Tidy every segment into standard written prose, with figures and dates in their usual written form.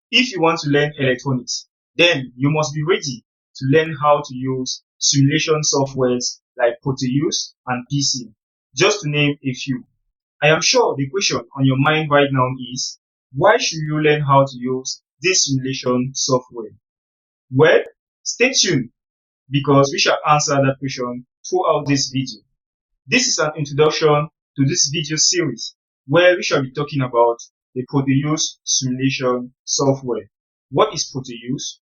If you want to learn electronics, then you must be ready to learn how to use simulation softwares like Proteus and PC, just to name a few. I am sure the question on your mind right now is, why should you learn how to use this simulation software? Well, stay tuned because we shall answer that question throughout this video. This is an introduction to this video series where we shall be talking about the Proteus simulation software. What is Proteus?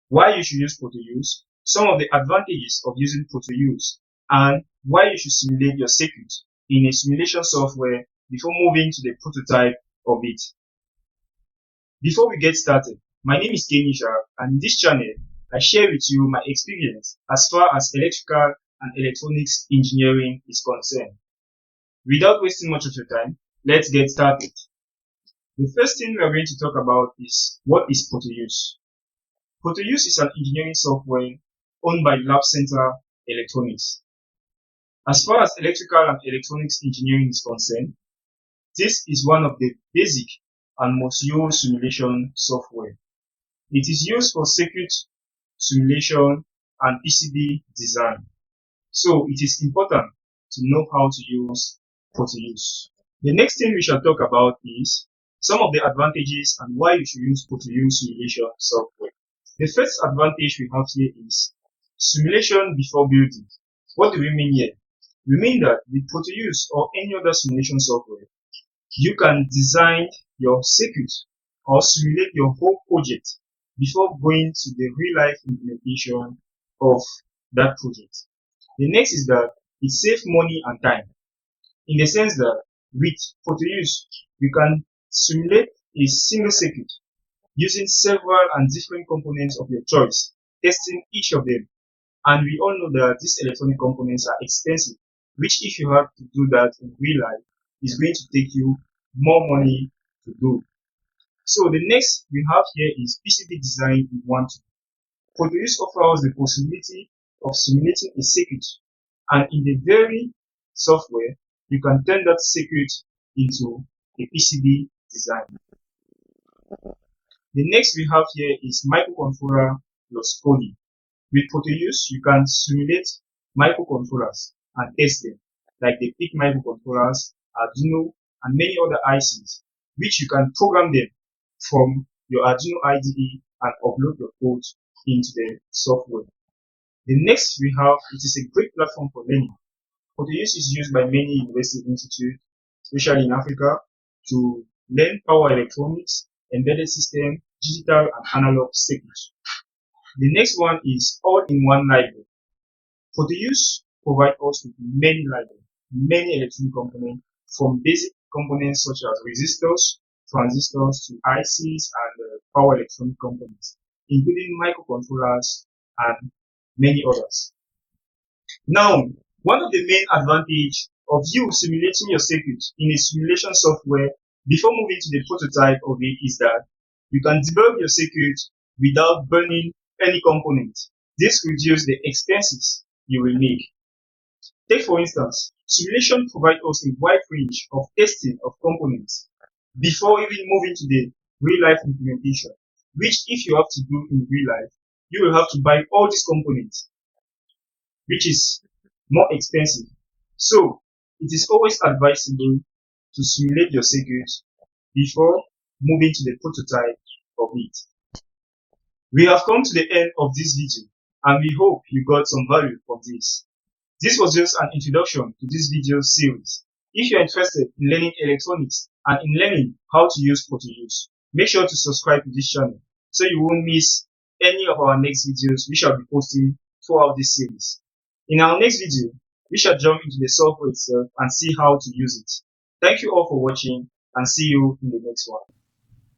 Why you should use Proteus? Some of the advantages of using Proteus, and why you should simulate your circuit in a simulation software before moving to the prototype of it. Before we get started, my name is Kenisha, and in this channel, I share with you my experience as far as electrical and electronics engineering is concerned. Without wasting much of your time, let's get started. The first thing we are going to talk about is, what is Proteus? Proteus is an engineering software owned by Lab Center Electronics. As far as electrical and electronics engineering is concerned, this is one of the basic and most used simulation software. It is used for circuit simulation and PCB design. So it is important to know how to use Proteus. The next thing we shall talk about is some of the advantages and why you should use Proteus simulation software. The first advantage we have here is simulation before building. What do we mean here? We mean that with Proteus or any other simulation software, you can design your circuit or simulate your whole project before going to the real-life implementation of that project. The next is that it saves money and time, in the sense that with Proteus, you can simulate a single circuit using several and different components of your choice, testing each of them. And we all know that these electronic components are expensive, which if you have to do that in real life, is going to take you more money to do. So the next we have here is PCB design in one tool. Proteus offers the possibility of simulating a circuit, and in the very software, you can turn that circuit into a PCB design. The next we have here is microcontroller plus coding. With Proteus, you can simulate microcontrollers and test them, like the PIC microcontrollers, Arduino, and many other ICs, which you can program them from your Arduino IDE and upload your code into the software. The next we have, it is a great platform for learning. Proteus is used by many university institutes, especially in Africa, to learn power electronics, embedded system, digital and analog circuits. The next one is all-in-one library. Proteus provides us with many libraries, many electronic components, from basic components such as resistors, transistors to ICs and power electronic components, including microcontrollers and many others. Now, one of the main advantages of you simulating your circuit in a simulation software before moving to the prototype of it is that you can debug your circuit without burning any component. This reduces the expenses you will make. Take for instance, simulation provides us a wide range of testing of components before even moving to the real-life implementation, which if you have to do in real life, you will have to buy all these components, which is more expensive. So, it is always advisable to simulate your circuit before moving to the prototype of it. We have come to the end of this video, and we hope you got some value from this. This was just an introduction to this video series. If you are interested in learning electronics and in learning how to use Proteus, make sure to subscribe to this channel so you won't miss any of our next videos we shall be posting throughout this series. In our next video, we shall jump into the software itself and see how to use it. Thank you all for watching, and see you in the next one.